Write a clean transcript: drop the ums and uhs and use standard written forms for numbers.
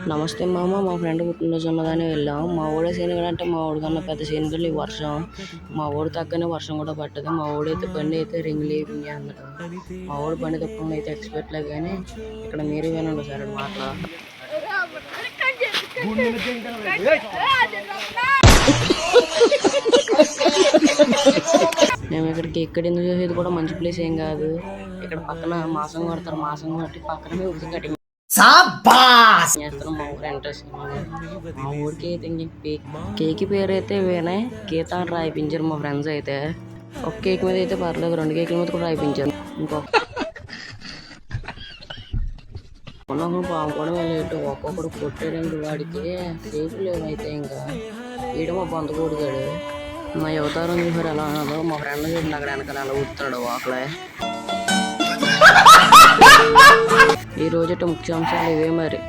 నమస్తే మామ, మా ఫ్రెండ్ పుట్టినరోజు ఉన్నదని వెళ్ళాం. మా ఊడే సీనిగడు అంటే మా ఊడి కన్నా పెద్ద సీనిగడు ఈ వర్షం. మా ఊడు తగ్గనే వర్షం కూడా పట్టదు. మా ఊడైతే బండి అయితే రింగులు అయిపోయింది అన్నాడు. మా ఊడు బండి తప్పకుండా అయితే ఎక్స్పెక్ట్ లేదు, కానీ ఇక్కడ మీరు వినండి సార్ మాటలు. మేము ఇక్కడ కేక్ కటింగ్ చేసేది కూడా మంచి ప్లేస్ ఏం కాదు. ఇక్కడ పక్కన మాసం కొడతారు, మాసం కొట్టి పక్కన ఉడికి కటింగ్ చేస్తారు. మా ఊరు ఇంట్రెస్ట్. మా ఊరికి అయితే కేక్ పేరు అయితే వినయ్ గీత అని రాయిపించారు మా ఫ్రెండ్స్ అయితే. ఒక కేక్ మీద అయితే పర్లేదు, 2 కేకుల మీద కూడా రాయిపించారు. ఇంకొక పాము కూడా వెళ్ళేట్టు ఒక్కొక్కడు కొట్టాడండి. వాడికి సేపు లేవైతే ఇంకా ఈడ మా బొంత కొడుతాడు. మా యువతారం చూసారు ఎలా ఉన్నదో. మా ఫ్రెండ్ చూడండి అక్కడ వెనకాల ఎలా ఊతున్నాడు వాకలే. ఈ రోజు ముఖ్యాంశాలు ఇవే మరి.